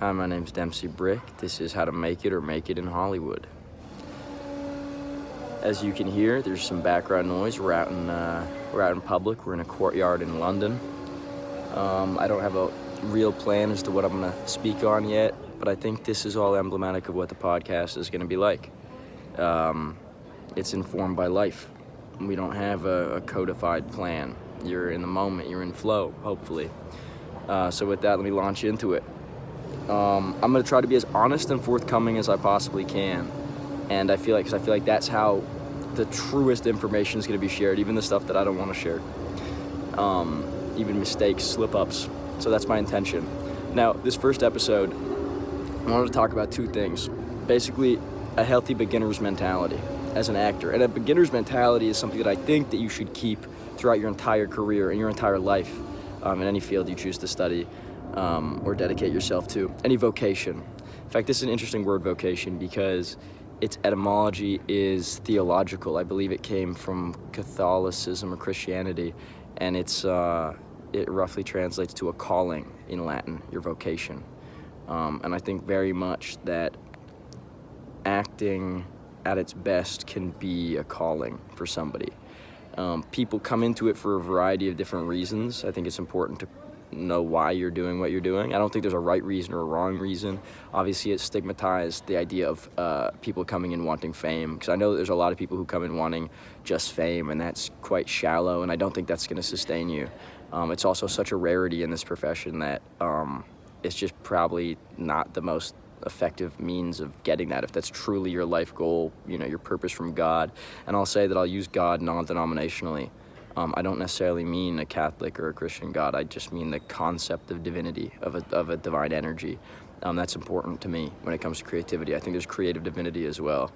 Hi, my name's Dempsey Brick. This is How to Make It or Make It in Hollywood. As you can hear, there's some background noise. We're out in public. We're in a courtyard in London. I don't have a real plan as to what I'm going to speak on yet, but I think this is all emblematic of what the podcast is going to be like. It's informed by life. We don't have a codified plan. You're in the moment. You're in flow, hopefully. So with that, let me launch into it. I'm going to try to be as honest and forthcoming as I possibly can. And I feel like that's how the truest information is going to be shared, even the stuff that I don't want to share. Even mistakes, slip-ups. So that's my intention. Now, this first episode, I wanted to talk about two things. Basically, a healthy beginner's mentality as an actor. And a beginner's mentality is something that I think that you should keep throughout your entire career and your entire life, in any field you choose to study. Or dedicate yourself to, any vocation. In fact, this is an interesting word, vocation, because its etymology is theological. I believe it came from Catholicism or Christianity, and it roughly translates to a calling in Latin, your vocation. And I think very much that acting at its best can be a calling for somebody. People come into it for a variety of different reasons. I think it's important to know why you're doing what you're doing. I don't think there's a right reason or a wrong reason. Obviously, it's stigmatized, the idea of people coming in wanting fame, because I know that there's a lot of people who come in wanting just fame, and that's quite shallow, and I don't think that's going to sustain you. It's also such a rarity in this profession that it's just probably not the most effective means of getting that, if that's truly your life goal, your purpose from God. And I'll say that I'll use God non-denominationally. I don't necessarily mean a Catholic or a Christian God. I just mean the concept of divinity, of a divine energy. That's important to me when it comes to creativity. I think there's creative divinity as well,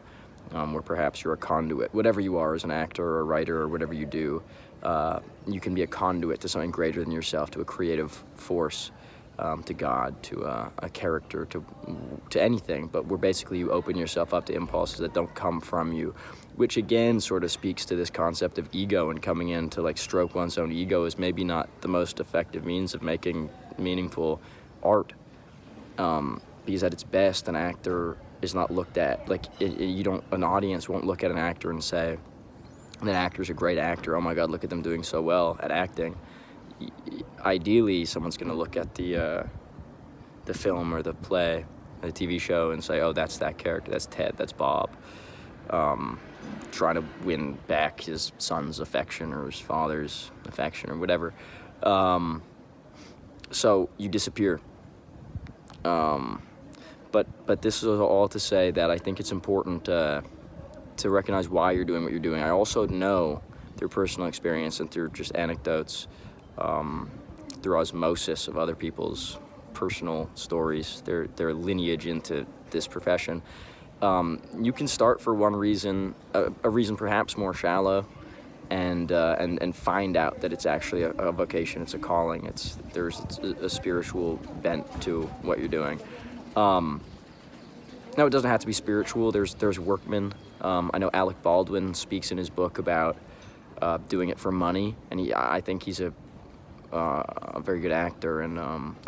where perhaps you're a conduit. Whatever you are as an actor or a writer or whatever you do, you can be a conduit to something greater than yourself, to a creative force, to God, to a character, to anything. But where basically you open yourself up to impulses that don't come from you, which again sort of speaks to this concept of ego, and coming in to stroke one's own ego is maybe not the most effective means of making meaningful art, because at its best an actor is not looked at an audience won't look at an actor and say that actor's a great actor, oh my god, look at them doing so well at acting. Ideally, someone's going to look at the film or the play, the TV show, and say, oh, that's that character, that's Ted, that's Bob, trying to win back his son's affection or his father's affection or whatever. So you disappear. But this is all to say that I think it's important to recognize why you're doing what you're doing. I also know through personal experience and through just anecdotes, through osmosis of other people's personal stories, their lineage into this profession. You can start for one reason, a reason perhaps more shallow, and find out that it's actually a vocation, it's a calling, there's a spiritual bent to what you're doing. Now, it doesn't have to be spiritual. There's workmen. I know Alec Baldwin speaks in his book about doing it for money, and I think he's a very good actor, and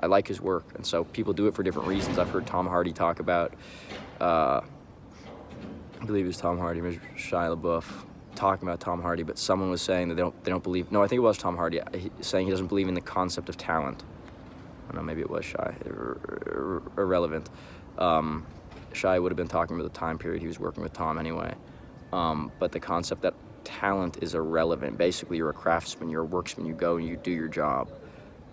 I like his work. And so people do it for different reasons. I've heard Tom Hardy talk about, I believe it was Tom Hardy, maybe Shia LaBeouf, talking about Tom Hardy, but someone was saying that they don't believe. No, I think it was Tom Hardy saying he doesn't believe in the concept of talent. I don't know, maybe it was Shia. Irrelevant. Shia would have been talking about the time period he was working with Tom anyway. But the concept that talent is irrelevant. Basically, you're a craftsman, you're a worksman, you go and you do your job.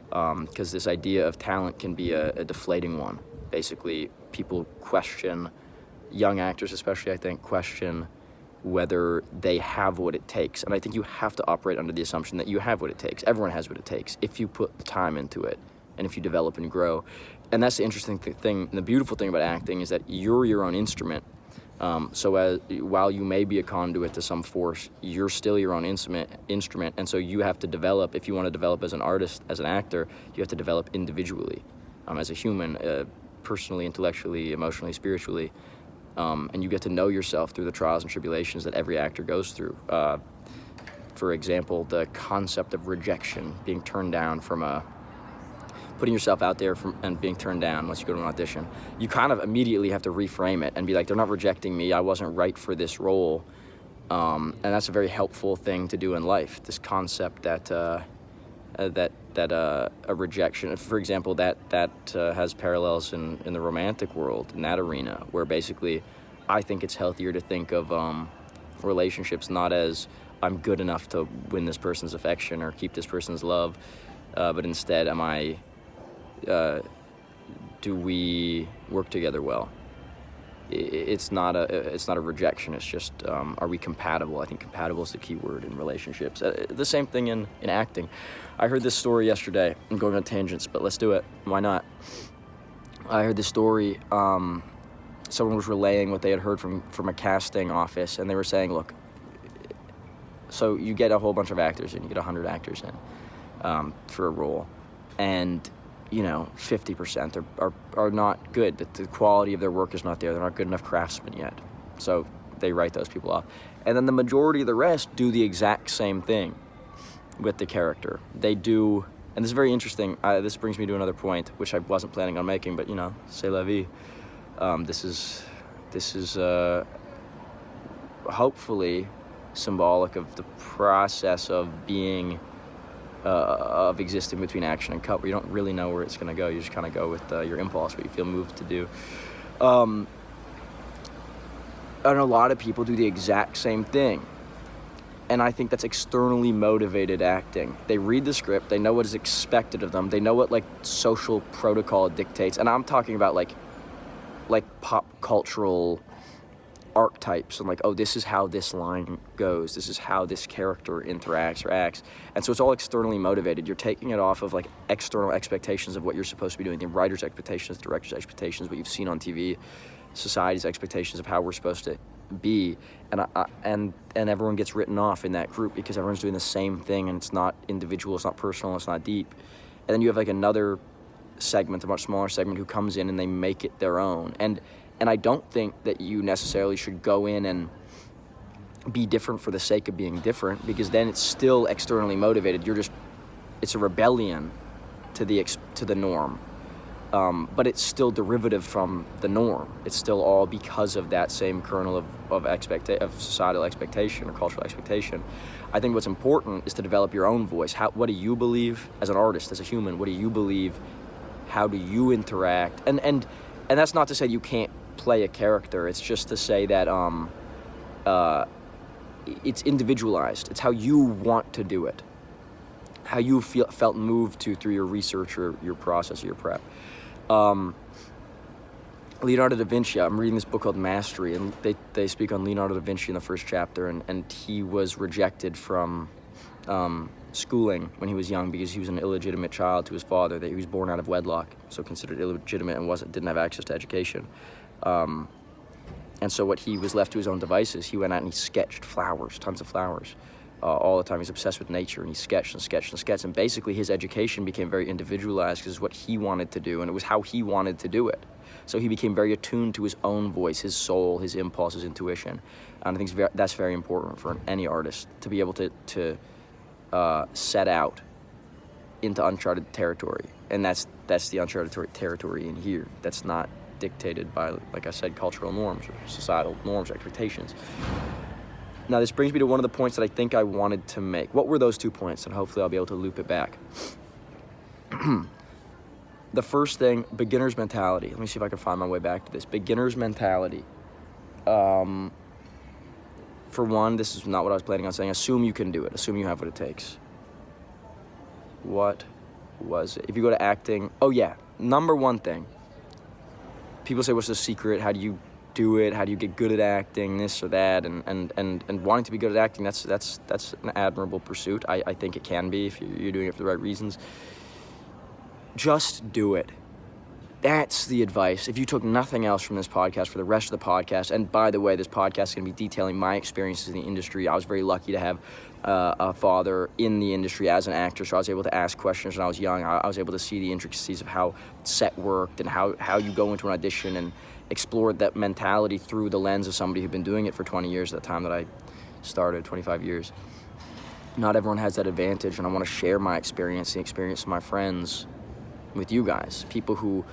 Because this idea of talent can be a deflating one. Basically, people question, young actors especially, I think, question whether they have what it takes. And I think you have to operate under the assumption that you have what it takes. Everyone has what it takes if you put the time into it and if you develop and grow. And that's the interesting thing, and the beautiful thing about acting is that you're your own instrument. So while you may be a conduit to some force, you're still your own instrument, and so you have to develop. If you want to develop as an artist, as an actor, you have to develop individually, as a human, personally, intellectually, emotionally, spiritually, and you get to know yourself through the trials and tribulations that every actor goes through. For example, the concept of rejection, being turned down from a putting yourself out there and being turned down once you go to an audition, you kind of immediately have to reframe it and be like, they're not rejecting me, I wasn't right for this role. And that's a very helpful thing to do in life, this concept that a rejection, for example, that has parallels in the romantic world, in that arena, where basically I think it's healthier to think of relationships not as I'm good enough to win this person's affection or keep this person's love, but instead do we work together well? It's not a rejection. It's just, are we compatible? I think compatible is the key word in relationships. The same thing in acting. I heard this story yesterday. I'm going on tangents, but let's do it. Why not? I heard this story. Someone was relaying what they had heard from a casting office, and they were saying, look, so you get a whole bunch of actors in, you get 100 actors in for a role, and 50% are not good. The quality of their work is not there. They're not good enough craftsmen yet. So they write those people off. And then the majority of the rest do the exact same thing with the character. They do, and this is very interesting. This brings me to another point, which I wasn't planning on making, but c'est la vie. This is hopefully symbolic of the process of being of existing between action and cut, where you don't really know where it's going to go. You just kind of go with your impulse, what you feel moved to do. And a lot of people do the exact same thing. And I think that's externally motivated acting. They read the script, they know what is expected of them, they know what social protocol dictates. And I'm talking about like pop cultural archetypes and this is how this line goes, this is how this character interacts or acts. And so it's all externally motivated. You're taking it off of external expectations of what you're supposed to be doing, the writer's expectations, the director's expectations, what you've seen on TV, society's expectations of how we're supposed to be, and everyone gets written off in that group because everyone's doing the same thing, and it's not individual, it's not personal, it's not deep. And then you have another segment, a much smaller segment, who comes in and they make it their own. And I don't think that you necessarily should go in and be different for the sake of being different, because then it's still externally motivated. It's a rebellion to the norm, but it's still derivative from the norm. It's still all because of that same kernel of societal expectation or cultural expectation. I think what's important is to develop your own voice. What do you believe as an artist, as a human? What do you believe? How do you interact? And that's not to say you can't play a character. It's just to say that it's individualized. It's how you want to do it, how you felt moved through your research or your process or your prep. Leonardo da Vinci, I'm reading this book called Mastery, and they speak on Leonardo da Vinci in the first chapter, and he was rejected from schooling when he was young because he was an illegitimate child to his father. He was born out of wedlock, so considered illegitimate, and didn't have access to education. And so what he was left to his own devices, he went out and he sketched flowers, tons of flowers, all the time. He's obsessed with nature, and he sketched and sketched and sketched. And basically his education became very individualized because it's what he wanted to do, and it was how he wanted to do it. So he became very attuned to his own voice, his soul, his impulse, his intuition. And I think that's very important for any artist, to be able to set out into uncharted territory. And that's the uncharted territory in here. That's not dictated by, like I said, cultural norms or societal norms or expectations. Now, this brings me to one of the points that I think I wanted to make. What were those 2 points? And hopefully I'll be able to loop it back. The first thing, beginner's mentality. Let me see if I can find my way back to this. Beginner's mentality. For one, this is not what I was planning on saying. Assume you can do it. Assume you have what it takes. What was it? If you go to acting, number one thing. People say, what's the secret? How do you do it? How do you get good at acting? This or that, and wanting to be good at acting. That's an admirable pursuit. I think it can be if you're doing it for the right reasons. Just do it. That's the advice. If you took nothing else from this podcast for the rest of the podcast, and by the way, this podcast is going to be detailing my experiences in the industry. I was very lucky to have a father in the industry as an actor, so I was able to ask questions when I was young. I was able to see the intricacies of how set worked and how you go into an audition, and explore that mentality through the lens of somebody who'd been doing it for 20 years at the time that I started, 25 years. Not everyone has that advantage, and I want to share my experience, the experience of my friends, with you guys, people who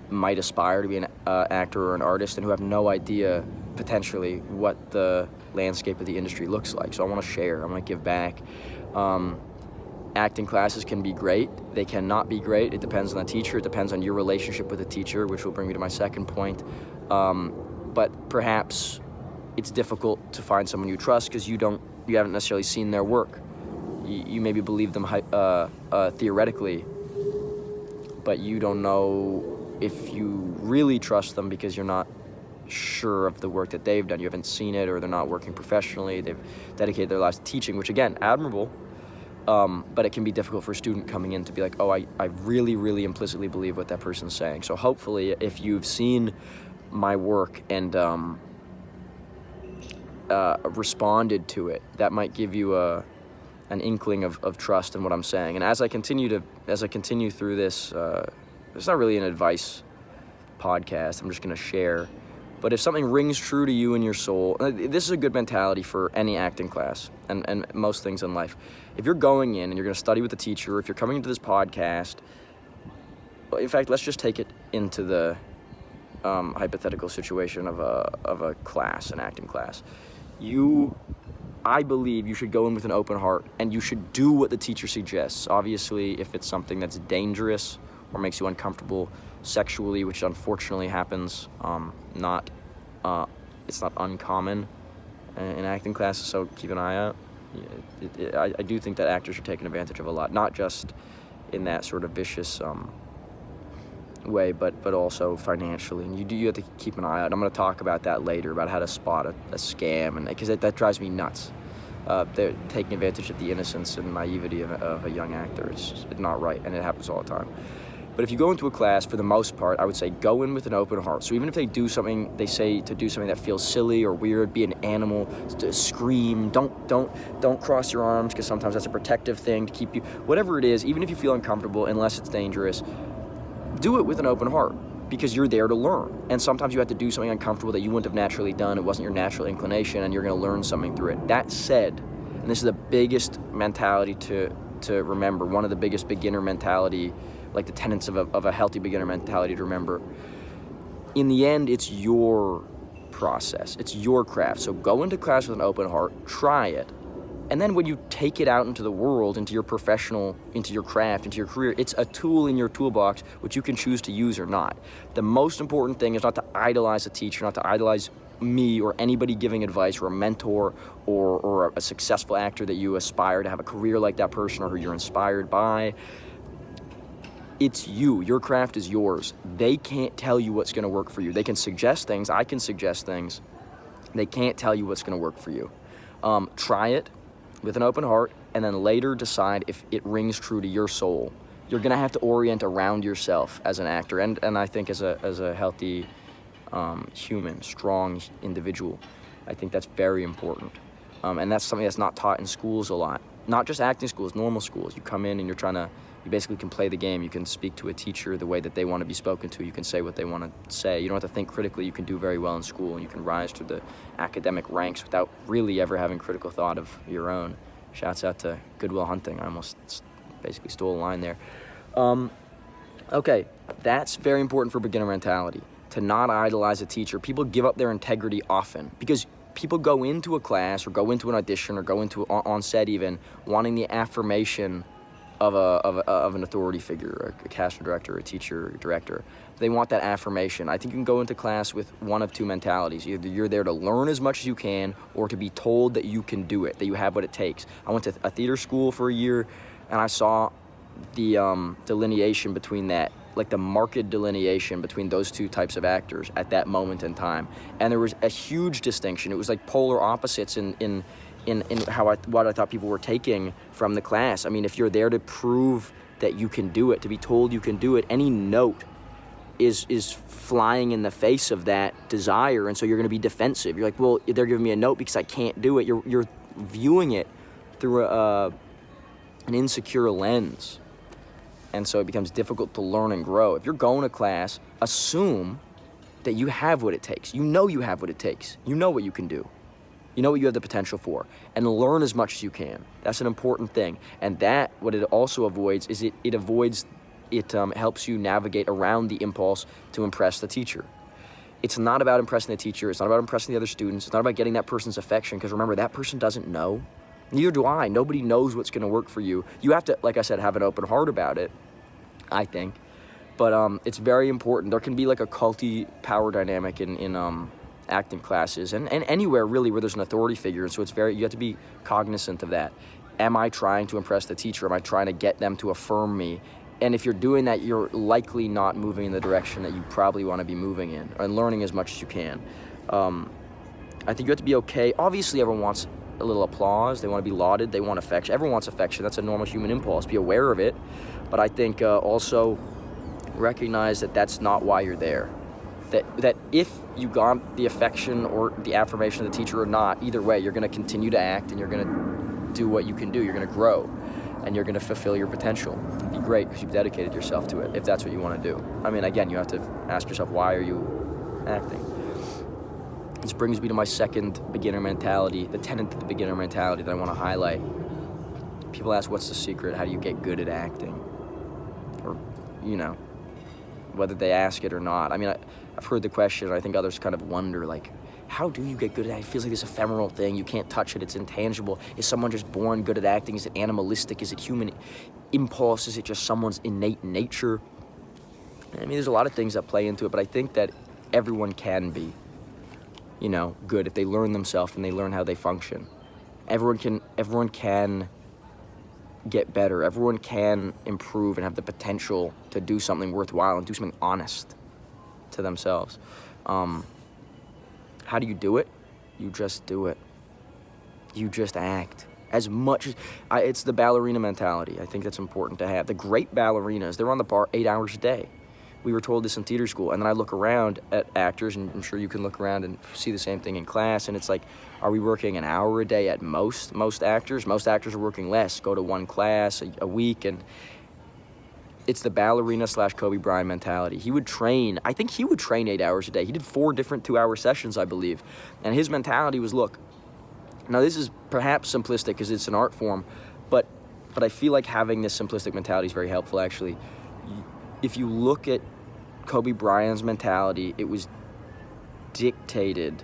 might aspire to be an actor or an artist and who have no idea potentially what the landscape of the industry looks like. So I want to share, I want to give back. Acting classes can be great, they cannot be great. It depends on the teacher, it depends on your relationship with the teacher, which will bring me to my second point. But perhaps it's difficult to find someone you trust because you haven't necessarily seen their work. You maybe believe them theoretically, but you don't know if you really trust them because you're not sure of the work that they've done. You haven't seen it, or they're not working professionally. They've dedicated their lives to teaching, which again, admirable, but it can be difficult for a student coming in to be like, oh, I really, really implicitly believe what that person's saying. So hopefully, if you've seen my work and responded to it, that might give you an inkling of trust in what I'm saying. And as I continue through this, it's not really an advice podcast. I'm just going to share. But if something rings true to you in your soul, this is a good mentality for any acting class and most things in life. If you're going in and you're going to study with the teacher, if you're coming into this podcast, in fact, let's just take it into the hypothetical situation of a class, an acting class. I believe you should go in with an open heart and you should do what the teacher suggests. Obviously, if it's something that's dangerous or makes you uncomfortable sexually, which unfortunately happens, it's not uncommon in acting classes, so keep an eye out. I do think that actors are taken advantage of a lot, not just in that sort of vicious way, but also financially, and you have to keep an eye out. I'm going to talk about that later, about how to spot a scam, and because that drives me nuts. They're taking advantage of the innocence and naivety of a young actor. It's not right, and it happens all the time. But if you go into a class, for the most part, I would say go in with an open heart. So even if they say to do something that feels silly or weird, be an animal, scream, don't cross your arms, because sometimes that's a protective thing to keep you, whatever it is, even if you feel uncomfortable, unless it's dangerous, do it with an open heart, because you're there to learn. And sometimes you have to do something uncomfortable that you wouldn't have naturally done. It wasn't your natural inclination, and you're going to learn something through it. That said, and this is the biggest mentality to remember, one of the biggest beginner mentality, like the tenets of a healthy beginner mentality to remember. In the end, it's your process. It's your craft. So go into class with an open heart, try it. And then when you take it out into the world, into your professional, into your craft, into your career, it's a tool in your toolbox which you can choose to use or not. The most important thing is not to idolize a teacher, not to idolize me or anybody giving advice, or a mentor, or a successful actor that you aspire to have a career like that person or who you're inspired by. It's you. Your craft is yours. They can't tell you what's going to work for you. They can suggest things. I can suggest things. They can't tell you what's going to work for you. Try it with an open heart, and then later decide if it rings true to your soul. You're going to have to orient around yourself as an actor, and I think as a healthy human, strong individual. I think that's very important. And that's something that's not taught in schools a lot. Not just acting schools, normal schools. You come in and you basically can play the game. You can speak to a teacher the way that they want to be spoken to. You can say what they want to say. You don't have to think critically. You can do very well in school, and you can rise to the academic ranks without really ever having critical thought of your own. Shouts out to Goodwill Hunting. I almost basically stole a line there. Okay, that's very important for beginner mentality, to not idolize a teacher. People give up their integrity often because people go into a class or go into an audition or go into on set even wanting the affirmation of an authority figure, a casting director, a teacher, a director. They want that affirmation. I think you can go into class with one of two mentalities. Either you're there to learn as much as you can, or to be told that you can do it, that you have what it takes. I went to a theater school for a year, and I saw the delineation between that, like the marked delineation between those two types of actors at that moment in time. And there was a huge distinction. It was like polar opposites in what I thought people were taking from the class. I mean, if you're there to prove that you can do it, to be told you can do it, any note is flying in the face of that desire, and so you're going to be defensive. You're like, well, they're giving me a note because I can't do it. You're viewing it through an insecure lens, and so it becomes difficult to learn and grow. If you're going to class, assume that you have what it takes. You know you have what it takes. You know what you can do. You know what you have the potential for, and learn as much as you can. That's an important thing. And that, what it also avoids is it avoids it helps you navigate around the impulse to impress the teacher. It's not about impressing the teacher. It's not about impressing the other students. It's not about getting that person's affection, because remember, that person doesn't know. Neither do I. Nobody knows what's going to work for you. You have to, like I said, have an open heart about it, I think. But it's very important. There can be like a culty power dynamic in acting classes and anywhere really where there's an authority figure. And so you have to be cognizant of that. Am I trying to impress the teacher? Am I trying to get them to affirm me? And if you're doing that, you're likely not moving in the direction that you probably want to be moving in, and learning as much as you can. I think you have to be okay. Obviously, everyone wants a little applause. They want to be lauded. They want affection. Everyone wants affection. That's a normal human impulse. Be aware of it. But I think also recognize that that's not why you're there. That if you got the affection or the affirmation of the teacher or not, either way, you're going to continue to act, and you're going to do what you can do. You're going to grow, and you're going to fulfill your potential. It'd be great because you've dedicated yourself to it, if that's what you want to do. I mean, again, you have to ask yourself, why are you acting? This brings me to my second beginner mentality, the tenet of the beginner mentality that I want to highlight. People ask, what's the secret? How do you get good at acting? Or, whether they ask it or not. I mean, I've heard the question, and I think others kind of wonder, like, how do you get good at acting? It feels like this ephemeral thing. You can't touch it. It's intangible. Is someone just born good at acting? Is it animalistic? Is it human impulse? Is it just someone's innate nature? I mean, there's a lot of things that play into it, but I think that everyone can be, good if they learn themselves and they learn how they function. Everyone can get better. Everyone can improve and have the potential to do something worthwhile and do something honest to themselves. How do you do it? You just do it. You just act. As much as it's the ballerina mentality. I think that's important to have. The great ballerinas, they're on the bar 8 hours a day. We were told this in theater school, and then I look around at actors, and I'm sure you can look around and see the same thing in class, and it's like, are we working an hour a day at most actors? Most actors are working less, go to one class a week, and it's the ballerina / Kobe Bryant mentality. I think he would train 8 hours a day. He did 4 different 2-hour sessions, I believe, and his mentality was, look, now this is perhaps simplistic because it's an art form, but I feel like having this simplistic mentality is very helpful, actually. If you look at Kobe Bryant's mentality, it was dictated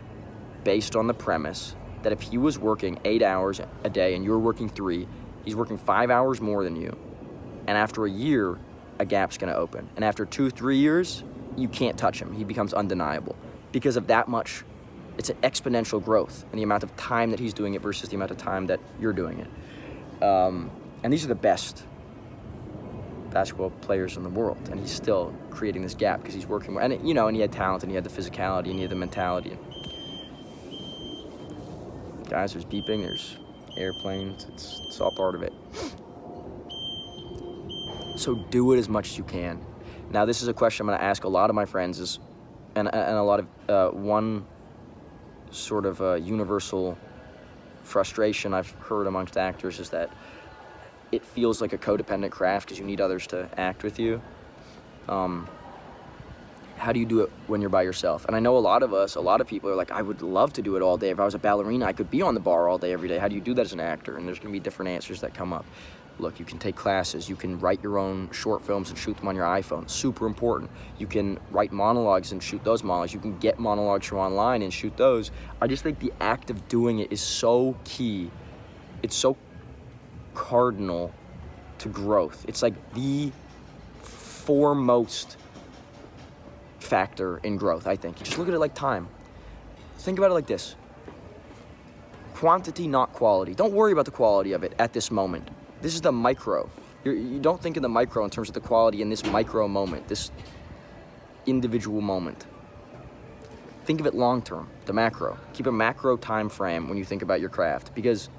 based on the premise that if he was working 8 hours a day and you're working 3, he's working 5 hours more than you. And after a year, a gap's going to open. And after 2-3 years, you can't touch him. He becomes undeniable. Because of that much, it's an exponential growth in the amount of time that he's doing it versus the amount of time that you're doing it. And these are the best basketball players in the world, and he's still creating this gap because he's working, and and he had talent, and he had the physicality, and he had the mentality. Guys, there's beeping, there's airplanes, it's all part of it. So do it as much as you can. Now, this is a question I'm going to ask a lot of my friends, and a lot of one sort of universal frustration I've heard amongst actors is that it feels like a codependent craft because you need others to act with you. How do you do it when you're by yourself? And I know a lot of people are like, I would love to do it all day. If I was a ballerina, I could be on the bar all day, every day. How do you do that as an actor? And there's going to be different answers that come up. Look, you can take classes. You can write your own short films and shoot them on your iPhone. Super important. You can write monologues and shoot those monologues. You can get monologues from online and shoot those. I just think the act of doing it is so key. It's so cardinal to growth. It's like the foremost factor in growth, I think. You just look at it like time. Think about it like this. Quantity, not quality. Don't worry about the quality of it at this moment. This is the micro. You don't think in the micro in terms of the quality in this micro moment, this individual moment. Think of it long term, the macro. Keep a macro time frame when you think about your craft, because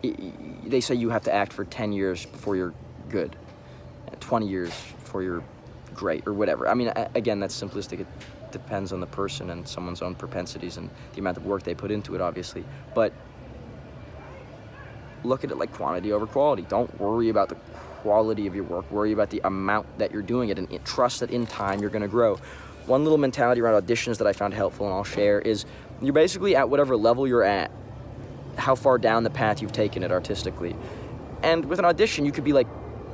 they say you have to act for 10 years before you're good, 20 years before you're great, or whatever. I mean, again, that's simplistic. It depends on the person and someone's own propensities and the amount of work they put into it, obviously. But look at it like quantity over quality. Don't worry about the quality of your work. Worry about the amount that you're doing it, and trust that in time you're going to grow. One little mentality around auditions that I found helpful and I'll share is you're basically at whatever level you're at, how far down the path you've taken it artistically. And with an audition, you could be like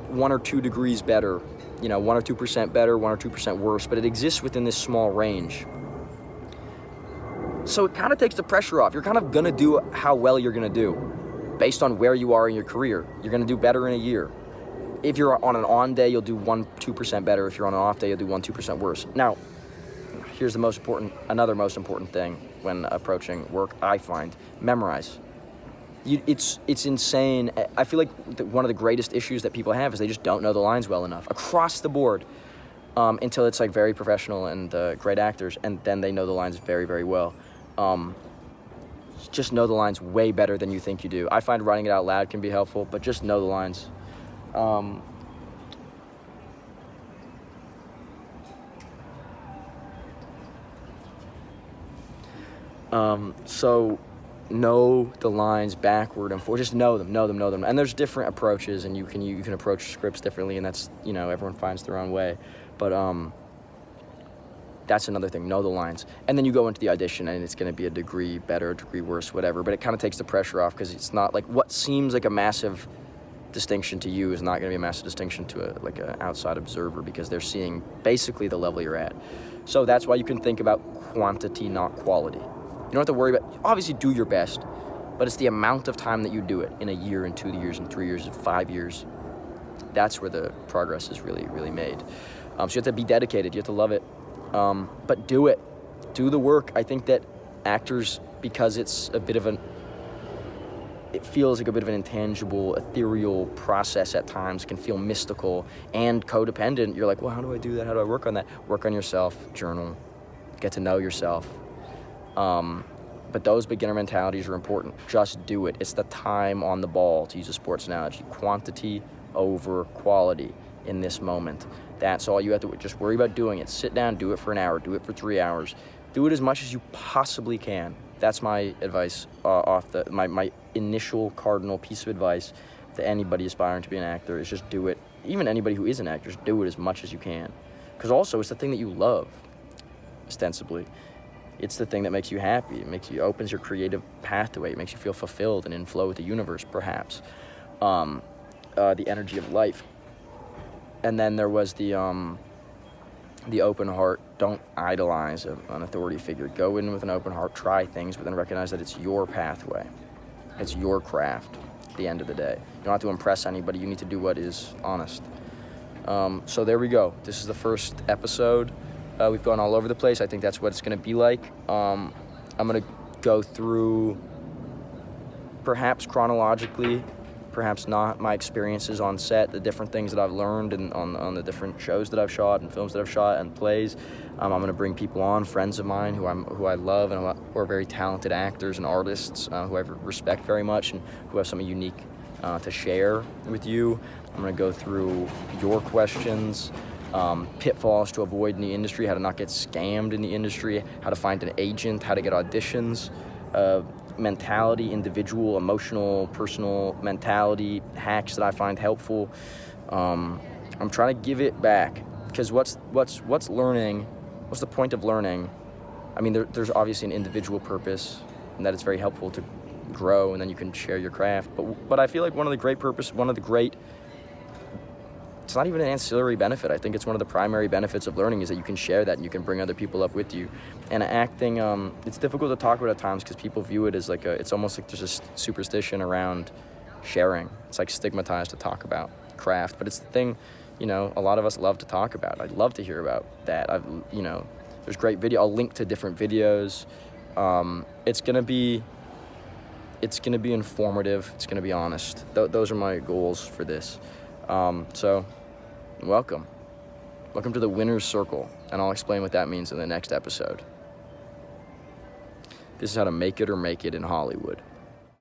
1 or 2 degrees better 1 or 2% better, 1 or 2% worse, but it exists within this small range. So it kind of takes the pressure off. You're kind of gonna do how well you're gonna do based on where you are in your career. You're gonna do better in a year. If you're on an on day, you'll do 1-2% better. If you're on an off day, you'll do 1-2% worse. Now, here's another most important thing when approaching work, I find: memorize. It's insane. I feel like one of the greatest issues that people have is they just don't know the lines well enough across the board, until it's like very professional and great actors, and then they know the lines very, very well. Just know the lines way better than you think you do. I find writing it out loud can be helpful, but just know the lines. So know the lines backward and forward. Just know them. And there's different approaches, and you can approach scripts differently, and that's, everyone finds their own way. But that's another thing, know the lines. And then you go into the audition, and it's going to be a degree better, a degree worse, whatever. But it kind of takes the pressure off, because it's not like what seems like a massive distinction to you is not going to be a massive distinction to an outside observer, because they're seeing basically the level you're at. So that's why you can think about quantity, not quality. You don't have to worry about, obviously do your best, but it's the amount of time that you do it in a year, and 2 years, and 3 years, and 5 years. That's where the progress is really, really made. So you have to be dedicated, you have to love it, but do it. Do the work. I think that actors, because it's it feels like a bit of an intangible, ethereal process at times, can feel mystical and codependent. You're like, well, how do I do that? How do I work on that? Work on yourself, journal, get to know yourself. But those beginner mentalities are important. Just do it. It's the time on the ball, to use a sports analogy. Quantity over quality in this moment. That's all you have to just worry about doing it. Sit down, do it for an hour, do it for 3 hours. Do it as much as you possibly can. That's my advice, my initial cardinal piece of advice to anybody aspiring to be an actor, is just do it. Even anybody who is an actor, just do it as much as you can. Because also, it's the thing that you love, ostensibly. It's the thing that makes you happy. It opens your creative pathway. It makes you feel fulfilled and in flow with the universe, perhaps. The energy of life. And then there was the open heart. Don't idolize an authority figure. Go in with an open heart, try things, but then recognize that it's your pathway. It's your craft at the end of the day. You don't have to impress anybody. You need to do what is honest. So there we go. This is the first episode. We've gone all over the place. I think that's what it's going to be like. I'm going to go through, perhaps chronologically, perhaps not, my experiences on set, the different things that I've learned and on the different shows that I've shot and films that I've shot and plays. I'm going to bring people on, friends of mine who I love and who are very talented actors and artists, who I respect very much and who have something unique to share with you. I'm going to go through your questions, pitfalls to avoid in the industry, how to not get scammed in the industry, how to find an agent, how to get auditions, mentality, individual, emotional, personal mentality hacks that I find helpful. I'm trying to give it back, because what's learning? What's the point of learning? I mean, there's obviously an individual purpose, and that it's very helpful to grow, and then you can share your craft. But I feel like one of the great it's not even an ancillary benefit. I think it's one of the primary benefits of learning is that you can share that and you can bring other people up with you. And acting, it's difficult to talk about at times because people view it as it's almost like there's a superstition around sharing. It's like stigmatized to talk about craft, but it's the thing, a lot of us love to talk about. I'd love to hear about that. There's great video. I'll link to different videos. It's gonna be informative. It's gonna be honest. Those are my goals for this. So welcome to the winner's circle, and I'll explain what that means in the next episode. This is how to make it or make it in Hollywood.